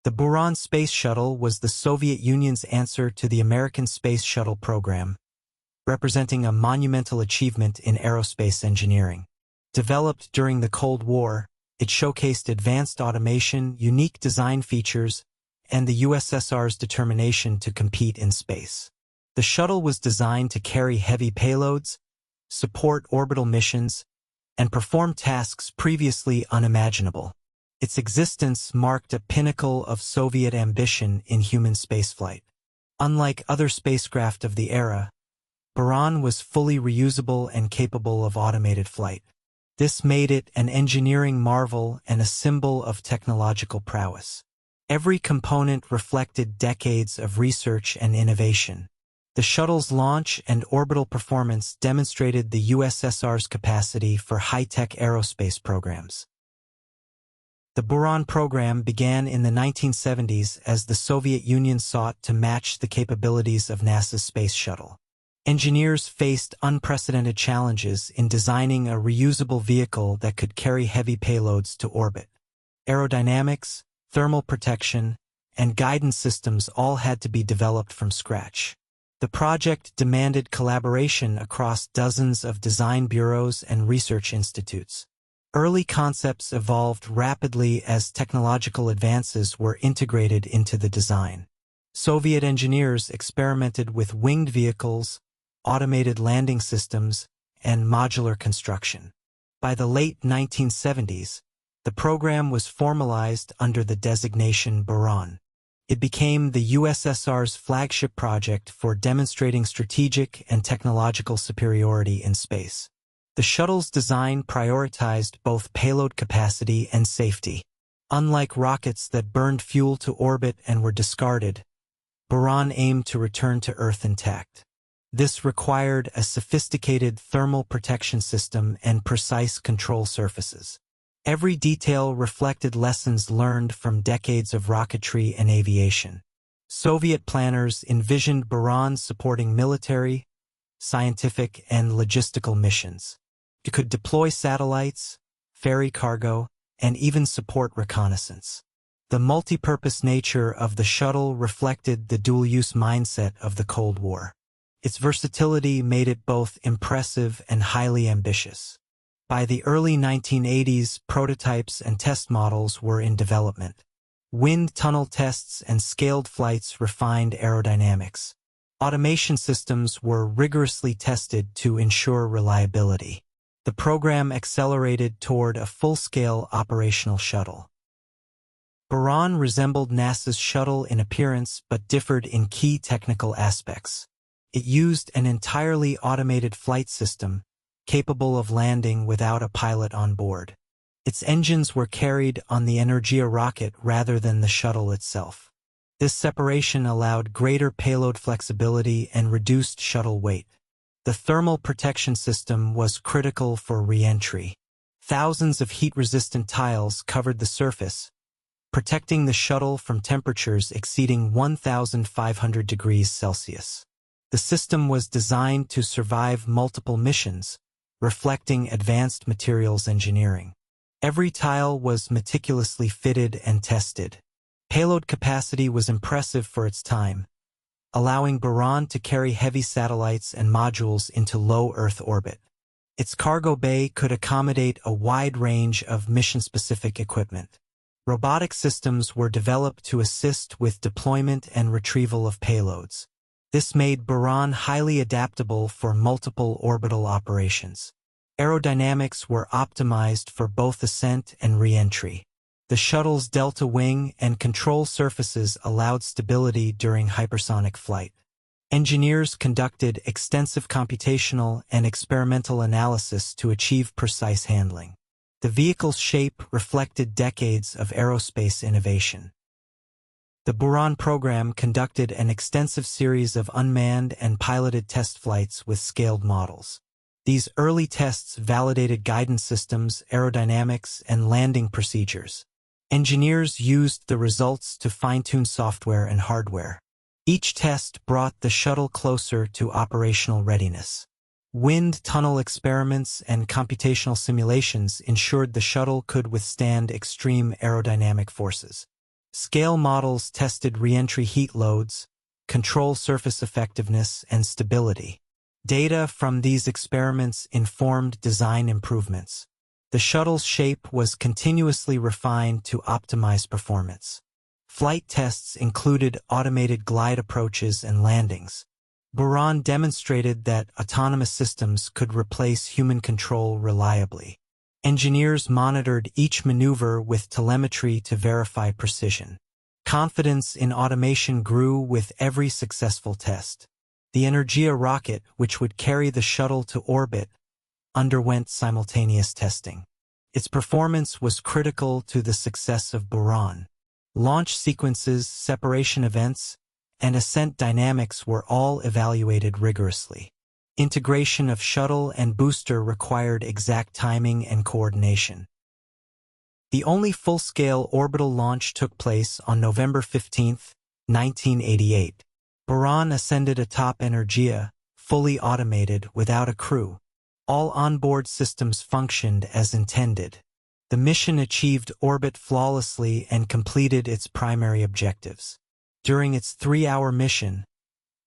The Buran Space Shuttle was the Soviet Union's answer to the American Space Shuttle program, representing a monumental achievement in aerospace engineering. Developed during the Cold War, it showcased advanced automation, unique design features, and the USSR's determination to compete in space. The shuttle was designed to carry heavy payloads, support orbital missions, and perform tasks previously unimaginable. Its existence marked a pinnacle of Soviet ambition in human spaceflight. Unlike other spacecraft of the era, Buran was fully reusable and capable of automated flight. This made it an engineering marvel and a symbol of technological prowess. Every component reflected decades of research and innovation. The shuttle's launch and orbital performance demonstrated the USSR's capacity for high-tech aerospace programs. The Buran program began in the 1970s as the Soviet Union sought to match the capabilities of NASA's Space Shuttle. Engineers faced unprecedented challenges in designing a reusable vehicle that could carry heavy payloads to orbit. Aerodynamics, thermal protection, and guidance systems all had to be developed from scratch. The project demanded collaboration across dozens of design bureaus and research institutes. Early concepts evolved rapidly as technological advances were integrated into the design. Soviet engineers experimented with winged vehicles, automated landing systems, and modular construction. By the late 1970s, the program was formalized under the designation Buran. It became the USSR's flagship project for demonstrating strategic and technological superiority in space. The shuttle's design prioritized both payload capacity and safety. Unlike rockets that burned fuel to orbit and were discarded, Buran aimed to return to Earth intact. This required a sophisticated thermal protection system and precise control surfaces. Every detail reflected lessons learned from decades of rocketry and aviation. Soviet planners envisioned Buran supporting military, scientific, and logistical missions. It could deploy satellites, ferry cargo, and even support reconnaissance. The multi-purpose nature of the shuttle reflected the dual-use mindset of the Cold War. Its versatility made it both impressive and highly ambitious. By the early 1980s, prototypes and test models were in development. Wind tunnel tests and scaled flights refined aerodynamics. Automation systems were rigorously tested to ensure reliability. The program accelerated toward a full-scale operational shuttle. Buran resembled NASA's shuttle in appearance but differed in key technical aspects. It used an entirely automated flight system, capable of landing without a pilot on board. Its engines were carried on the Energia rocket rather than the shuttle itself. This separation allowed greater payload flexibility and reduced shuttle weight. The thermal protection system was critical for re-entry. Thousands of heat-resistant tiles covered the surface, protecting the shuttle from temperatures exceeding 1,500 degrees Celsius. The system was designed to survive multiple missions, reflecting advanced materials engineering. Every tile was meticulously fitted and tested. Payload capacity was impressive for its time, allowing Buran to carry heavy satellites and modules into low Earth orbit. Its cargo bay could accommodate a wide range of mission-specific equipment. Robotic systems were developed to assist with deployment and retrieval of payloads. This made Buran highly adaptable for multiple orbital operations. Aerodynamics were optimized for both ascent and re-entry. The shuttle's delta wing and control surfaces allowed stability during hypersonic flight. Engineers conducted extensive computational and experimental analysis to achieve precise handling. The vehicle's shape reflected decades of aerospace innovation. The Buran program conducted an extensive series of unmanned and piloted test flights with scaled models. These early tests validated guidance systems, aerodynamics, and landing procedures. Engineers used the results to fine-tune software and hardware. Each test brought the shuttle closer to operational readiness. Wind tunnel experiments and computational simulations ensured the shuttle could withstand extreme aerodynamic forces. Scale models tested reentry heat loads, control surface effectiveness, and stability. Data from these experiments informed design improvements. The shuttle's shape was continuously refined to optimize performance. Flight tests included automated glide approaches and landings. Buran demonstrated that autonomous systems could replace human control reliably. Engineers monitored each maneuver with telemetry to verify precision. Confidence in automation grew with every successful test. The Energia rocket, which would carry the shuttle to orbit, underwent simultaneous testing. Its performance was critical to the success of Buran. Launch sequences, separation events, and ascent dynamics were all evaluated rigorously. Integration of shuttle and booster required exact timing and coordination. The only full-scale orbital launch took place on November 15, 1988. Buran ascended atop Energia, fully automated, without a crew. All onboard systems functioned as intended. The mission achieved orbit flawlessly and completed its primary objectives. During its 3-hour mission,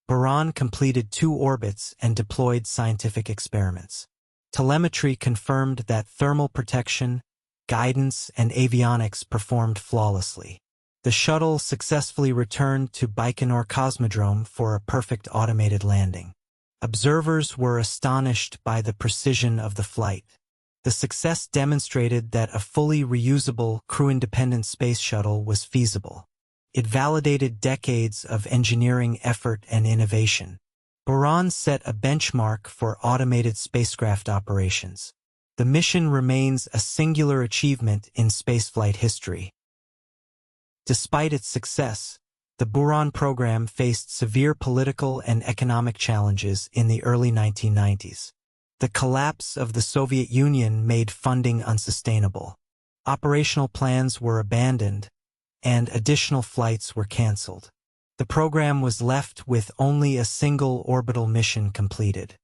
Buran completed 2 orbits and deployed scientific experiments. Telemetry confirmed that thermal protection, guidance, and avionics performed flawlessly. The shuttle successfully returned to Baikonur Cosmodrome for a perfect automated landing. Observers were astonished by the precision of the flight. The success demonstrated that a fully reusable, crew-independent space shuttle was feasible. It validated decades of engineering effort and innovation. Buran set a benchmark for automated spacecraft operations. The mission remains a singular achievement in spaceflight history. Despite its success, the Buran program faced severe political and economic challenges in the early 1990s. The collapse of the Soviet Union made funding unsustainable. Operational plans were abandoned, and additional flights were canceled. The program was left with only a single orbital mission completed.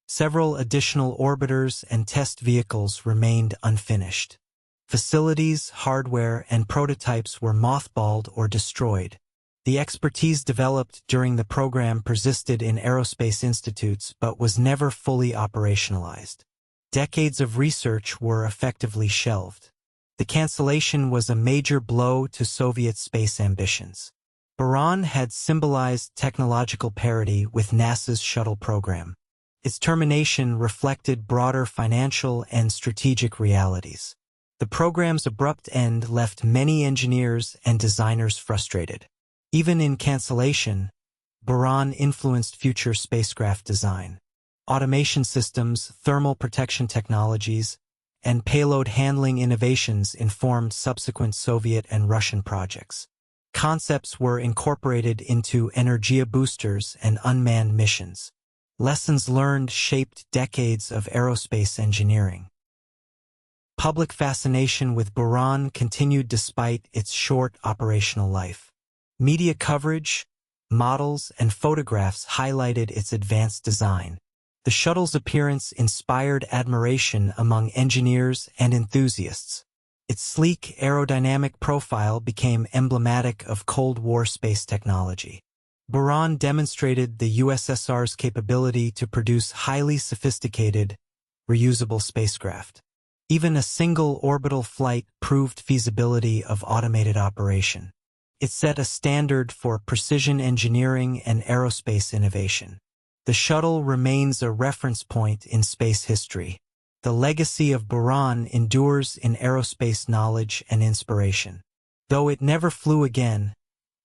Several additional orbiters and test vehicles remained unfinished. Facilities, hardware, and prototypes were mothballed or destroyed. The expertise developed during the program persisted in aerospace institutes but was never fully operationalized. Decades of research were effectively shelved. The cancellation was a major blow to Soviet space ambitions. Buran had symbolized technological parity with NASA's shuttle program. Its termination reflected broader financial and strategic realities. The program's abrupt end left many engineers and designers frustrated. Even in cancellation, Buran influenced future spacecraft design. Automation systems, thermal protection technologies, and payload handling innovations informed subsequent Soviet and Russian projects. Concepts were incorporated into Energia boosters and unmanned missions. Lessons learned shaped decades of aerospace engineering. Public fascination with Buran continued despite its short operational life. Media coverage, models, and photographs highlighted its advanced design. The shuttle's appearance inspired admiration among engineers and enthusiasts. Its sleek aerodynamic profile became emblematic of Cold War space technology. Buran demonstrated the USSR's capability to produce highly sophisticated, reusable spacecraft. Even a single orbital flight proved feasibility of automated operation. It set a standard for precision engineering and aerospace innovation. The shuttle remains a reference point in space history. The legacy of Buran endures in aerospace knowledge and inspiration. Though it never flew again,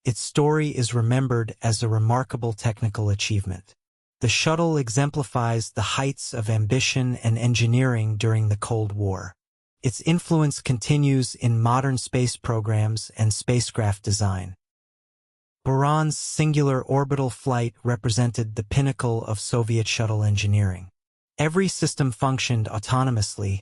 its story is remembered as a remarkable technical achievement. The shuttle exemplifies the heights of ambition and engineering during the Cold War. Its influence continues in modern space programs and spacecraft design. Buran's singular orbital flight represented the pinnacle of Soviet shuttle engineering. Every system functioned autonomously,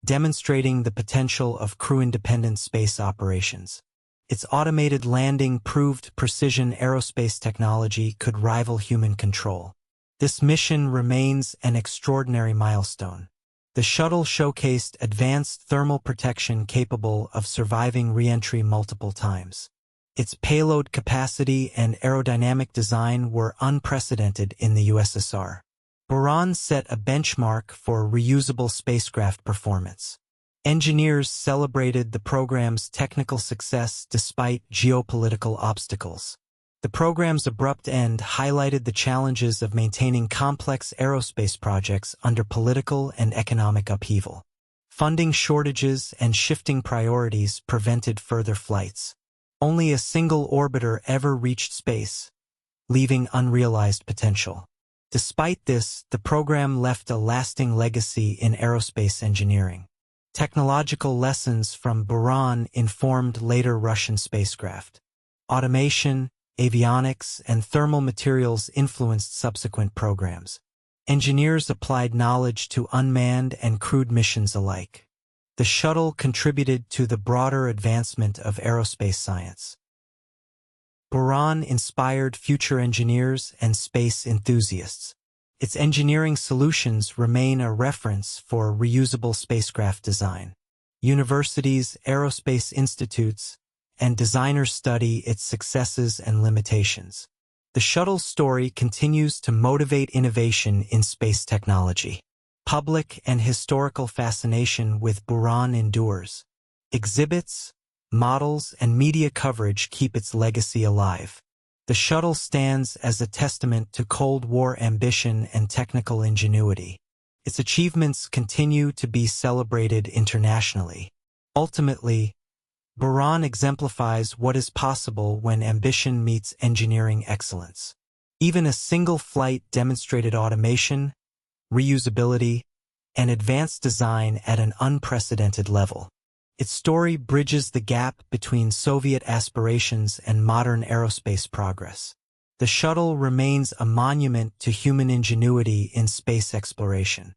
demonstrating the potential of crew-independent space operations. Its automated landing proved precision aerospace technology could rival human control. This mission remains an extraordinary milestone. The shuttle showcased advanced thermal protection capable of surviving re-entry multiple times. Its payload capacity and aerodynamic design were unprecedented in the USSR. Buran set a benchmark for reusable spacecraft performance. Engineers celebrated the program's technical success despite geopolitical obstacles. The program's abrupt end highlighted the challenges of maintaining complex aerospace projects under political and economic upheaval. Funding shortages and shifting priorities prevented further flights. Only a single orbiter ever reached space, leaving unrealized potential. Despite this, the program left a lasting legacy in aerospace engineering. Technological lessons from Buran informed later Russian spacecraft. Automation, avionics, and thermal materials influenced subsequent programs. Engineers applied knowledge to unmanned and crewed missions alike. The shuttle contributed to the broader advancement of aerospace science. Buran inspired future engineers and space enthusiasts. Its engineering solutions remain a reference for reusable spacecraft design. Universities, aerospace institutes, and designers study its successes and limitations. The shuttle's story continues to motivate innovation in space technology. Public and historical fascination with Buran endures. Exhibits, models, and media coverage keep its legacy alive. The shuttle stands as a testament to Cold War ambition and technical ingenuity. Its achievements continue to be celebrated internationally. Ultimately, Buran exemplifies what is possible when ambition meets engineering excellence. Even a single flight demonstrated automation, reusability, and advanced design at an unprecedented level. Its story bridges the gap between Soviet aspirations and modern aerospace progress. The shuttle remains a monument to human ingenuity in space exploration.